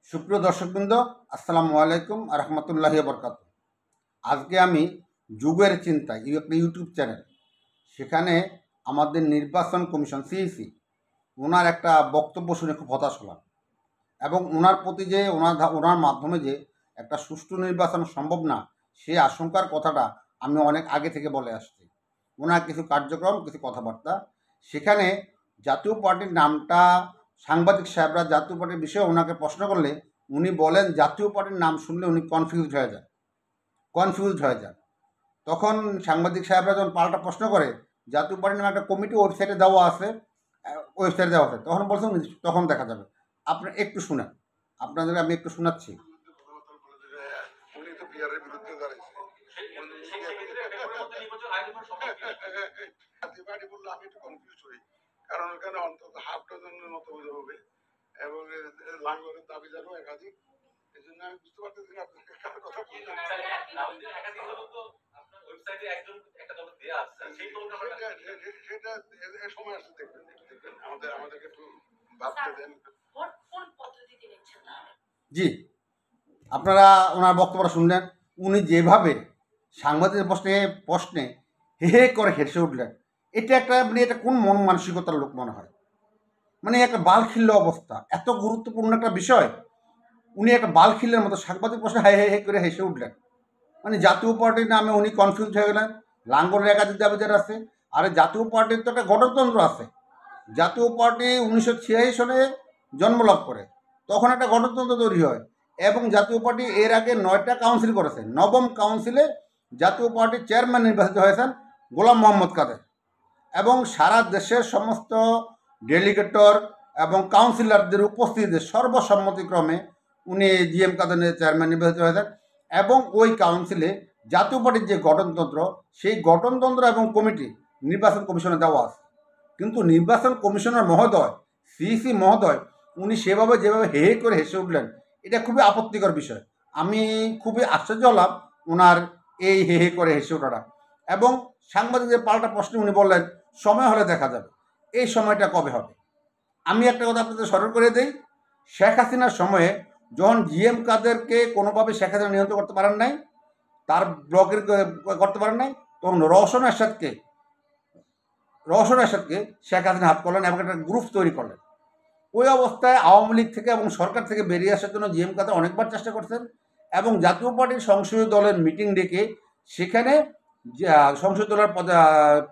সুপ্রিয় দর্শকবৃন্দ, আসসালামু আলাইকুম রহমতুল্লাহি বরকাত। আজকে আমি যুগের চিন্তা একটা ইউটিউব চ্যানেল, সেখানে আমাদের নির্বাচন কমিশন সিইসি ওনার একটা বক্তব্য শুনে খুব হতাশ হলাম। এবং ওনার প্রতি যে ওনার মাধ্যমে যে একটা সুষ্ঠু নির্বাচন সম্ভব না, সেই আশঙ্কার কথাটা আমি অনেক আগে থেকে বলে আসছি। ওনার কিছু কার্যক্রম, কিছু কথাবার্তা, সেখানে জাতীয় পার্টির নামটা সাংবাদিক সাহেবরা জাতীয় পার্টির বিষয়ে ওনাকে প্রশ্ন করলে উনি বলেন জাতীয় পার্টির নাম শুনলে উনি কনফিউজড হয়ে যান। তখন সাংবাদিক সাহেবরা যখন পাল্টা প্রশ্ন করে জাতীয় পার্টির নামে একটা কমিটি ওয়েবসাইটে দেওয়া আছে, তখন বলছেন তখন দেখা যাবে। আপনি একটু শুনেন, আপনাদের আমি একটু শোনাচ্ছি। কারণ ওখানে অন্তত হাফ ডজনের মতো হবে এবং লাঙ্গলের দাবি জানো একাধিক। এই জন্য আমি বুঝতে পারতেছি না আপনাকে কার কথা বলছেন। সেটা সময় আসছে, দেখবেন আমাদেরকে একটু ভাবতে দেন। জি, আপনারা ওনার বক্তব্যটা শুনলেন। উনি যেভাবে সাংবাদিকের প্রশ্নে হে হে করে হেসে উঠলেন, এটা একটা এটা কোন মন মানসিকতার লোক মনে হয়? একটা বালখিল্য অবস্থা। এত গুরুত্বপূর্ণ একটা বিষয় উনি একটা বালখিল্যের মতো সাংবাদিক প্রশ্নে হে হে হে করে হেসে উঠলেন। জাতীয় পার্টির নামে উনি কনফিউজ হয়ে গেলেন। লাঙ্গলের একাধিক দাবিদার আছে। আরে জাতীয় পার্টির তো একটা গণতন্ত্র আছে। জাতীয় পার্টি 1986 সালে জন্মলাভ করে, তখন একটা গণতন্ত্র তৈরি হয় এবং জাতীয় পার্টি এর আগে 9টা কাউন্সিল করেছে। নবম কাউন্সিলে জাতীয় পার্টির চেয়ারম্যান নির্বাচিত হয়েছেন গোলাম মোহাম্মদ কাদের, এবং সারা দেশের সমস্ত ডেলিগেটর এবং কাউন্সিলরদের উপস্থিতিতে সর্বসম্মতিক্রমে উনি জিএম কাদের চেয়ারম্যান নির্বাচিত হয়েছেন। এবং ওই কাউন্সিলে জাতীয় পার্টির যে গঠনতন্ত্র, সেই গঠনতন্ত্র এবং কমিটি নির্বাচন কমিশনে দেওয়া আছে। কিন্তু নির্বাচন কমিশনার মহোদয়, সিইসি মহোদয়, উনি যেভাবে হে হে করে হেসে উঠলেন, এটা খুবই আপত্তিকর বিষয়। আমি খুবই আশ্চর্য হলাম ওনার এই হে হে করে হেসে ওঠাটা। এবং সাংবাদিকদের পাল্টা প্রশ্নে উনি বললেন সময় হলে দেখা যাবে। এই সময়টা কবে হবে? আমি একটা কথা আপনাদের স্মরণ করে দিই, শেখ হাসিনার সময়ে যখন জিএম কাদেরকে কোনোভাবে শেখ হাসিনা নিয়ন্ত্রণ করতে পারেন নাই, তার ব্লকের করতে পারেন নাই, তখন রওশন এরশাদকে শেখ হাসিনা হাত করলেন এবং একটা গ্রুপ তৈরি করলেন। ওই অবস্থায় আওয়ামী লীগ থেকে এবং সরকার থেকে বেরিয়ে আসার জন্য জিএম কাদের অনেকবার চেষ্টা করছেন এবং জাতীয় পার্টির সংসদীয় দলের মিটিং ডেকে সেখানে সংসদীয় দলের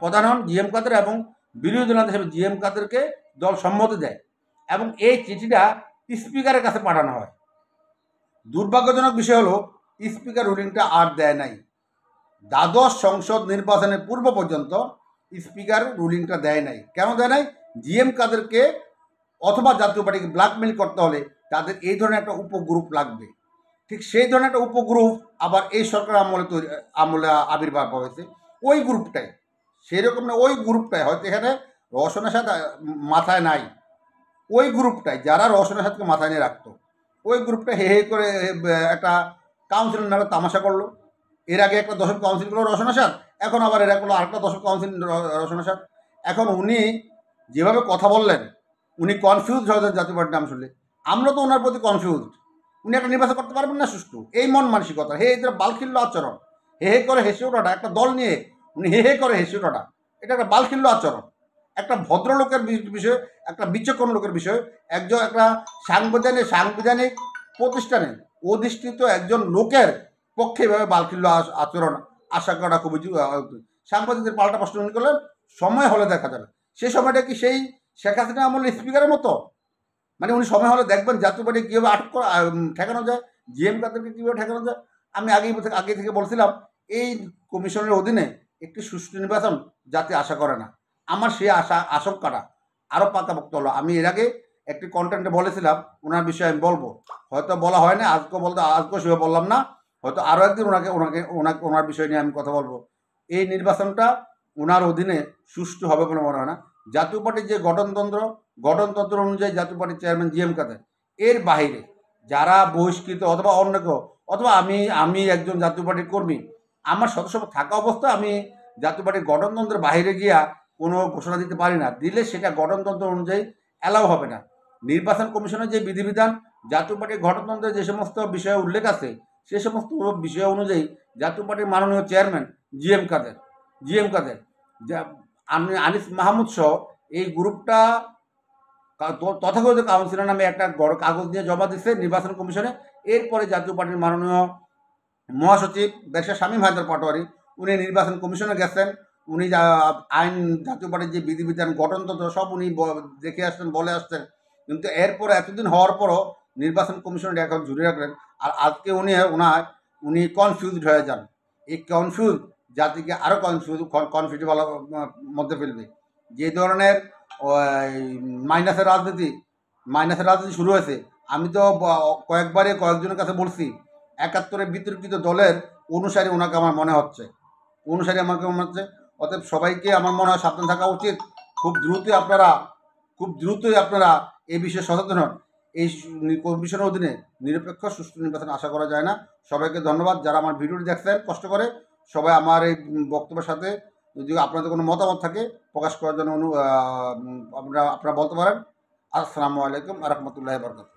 প্রধান হন জিএম কাদের এবং বিরোধী দল হিসেবে জিএম কাদেরকে দল সম্মতি দেয় এবং এই চিঠিটা স্পিকারের কাছে পাঠানো হয়। দুর্ভাগ্যজনক বিষয় হলো স্পিকার রুলিংটা আর দেয় নাই। দ্বাদশ সংসদ নির্বাচনের পূর্ব পর্যন্ত স্পিকার রুলিংটা দেয় নাই। কেন দেয় নাই? জিএম কাদেরকে অথবা জাতীয় পার্টিকে ব্ল্যাকমেল করতে হলে তাদের এই ধরনের একটা উপগ্রুপ লাগবে। ঠিক সেই ধরনের একটা উপগ্রুপ আবার এই সরকার আমলে আবির্ভাব হয়েছে। ওই গ্রুপটাই সেরকম না, ওই গ্রুপটাই হয়তো এখানে রওশনের সাথে মাথায় নাই, ওই গ্রুপটাই যারা রওশনের সাথে মাথায় নিয়ে রাখতো, ওই গ্রুপটা হে হে করে একটা কাউন্সিলের নামে তামাশা করলো। এর আগে একটা দশক কাউন্সিল করলো রওশন আসাদ, এখন আবার এরা করলো আরেকটা দশক কাউন্সিল রওশন আসাদ। এখন উনি যেভাবে কথা বললেন, উনি কনফিউজ হয়ে যান জাতীয় পার্টির নাম শুনলে। আমরা তো ওনার প্রতি কনফিউজ। উনি একটা নির্বাচন করতে পারবেন না সুষ্ঠু, এই মন মানসিকতা, এদের বালখিল্য আচরণ, হে হে করে হেসে ওঠাটা, একটা দল নিয়ে উনি হে হে করে হেসে ওঠাটা, এটা একটা বালখিল্য আচরণ। একটা ভদ্রলোকের বিষয়, একটা বিচক্ষণ লোকের বিষয়, একটা সাংবিধানিক প্রতিষ্ঠানে অধিষ্ঠিত একজন লোকের পক্ষে এভাবে বালখিল্য আচরণ আশা করা খুবই সাংবাদিকদের পাল্টা প্রশ্ন উনি করলেন সময় হলে দেখা যাবে। সেই সময়টা কি সেই শেখ হাসিনা আমলের স্পিকারের মতো? উনি সময় হলে দেখবেন জাতীয় পার্টি কীভাবে আটক করা ঠেকানো যায়, জিএম কাদেরকে কীভাবে ঠেকানো যায়। আমি আগে থেকে বলছিলাম এই কমিশনের অধীনে একটি সুষ্ঠু নির্বাচন জাতি আশা করে না। আমার সেই আশঙ্কাটা আরও পাকাপোক্ত হলো। আমি এর আগে একটি কন্টেন্টে বলেছিলাম ওনার বিষয়ে আমি বলবো, হয়তো বলা হয় না, আজকেও সেভাবে বললাম না, হয়তো আরও একদিন ওনার বিষয় নিয়ে আমি কথা বলবো। এই নির্বাচনটা ওনার অধীনে সুষ্ঠু হবে বলে মনে হয় না। জাতীয় পার্টির যে গঠনতন্ত্র অনুযায়ী জাতীয় পার্টির চেয়ারম্যান জিএম কাদের, এর বাইরে যারা বহিষ্কৃত অথবা অন্য কেউ, অথবা আমি একজন জাতীয় পার্টির কর্মী, আমার সদস্য থাকা অবস্থায় আমি জাতীয় পার্টির গঠনতন্ত্রের বাইরে গিয়া কোনো ঘোষণা দিতে পারি না। দিলে সেটা গঠনতন্ত্র অনুযায়ী অ্যালাউ হবে না। নির্বাচন কমিশনের যে বিধিবিধান, জাতীয় পার্টির গঠনতন্ত্রে যে সমস্ত বিষয়ে উল্লেখ আছে সে সমস্ত বিষয় অনুযায়ী জাতীয় পার্টির মাননীয় চেয়ারম্যান জিএম কাদের যা আনিস মাহমুদ সহ এই গ্রুপটা তথাকথিত কাউন্সিলর নামে একটা বড় কাগজ দিয়ে জমা দিচ্ছে নির্বাচন কমিশনে। এরপরে জাতীয় পার্টির মাননীয় মহাসচিব ব্যারিস্টার শামীম হায়দার পাটোয়ারি উনি নির্বাচন কমিশনে গেছেন। উনি আইন জাতীয় পার্টির যে বিধিবিধান গঠনতন্ত্র সব উনি দেখে আসছেন, বলে আসছেন। কিন্তু এরপরে এতদিন হওয়ার পরও নির্বাচন কমিশনের এখন ঝুলে রাখলেন। আর আজকে উনি কনফিউজড হয়ে যান। এই কনফিউজ জাতিকে আরও কনফিউজেবল মধ্যে ফেলবে। যে ধরনের মাইনাসের রাজনীতি শুরু হয়েছে, আমি তো কয়েকজনের কাছে বলছি ৭১ বিতর্কিত দলের অনুসারী আমাকে মনে হচ্ছে। অতএব সবাইকে আমার মনে হয় সাবধান থাকা উচিত। খুব দ্রুতই আপনারা এই বিষয়ে সচেতন হন। এই কমিশনের অধীনে নিরপেক্ষ সুষ্ঠু নির্বাচন আশা করা যায় না। সবাইকে ধন্যবাদ যারা আমার ভিডিওটি দেখছেন কষ্ট করে। সবাই আমার এই বক্তব্যের সাথে যদি আপনাদের কোনো মতামত থাকে প্রকাশ করার জন্য আপনারা বলতে পারেন। আসসালামু আলাইকুম ওয়া রাহমাতুল্লাহি ওয়া বারাকাতুহু।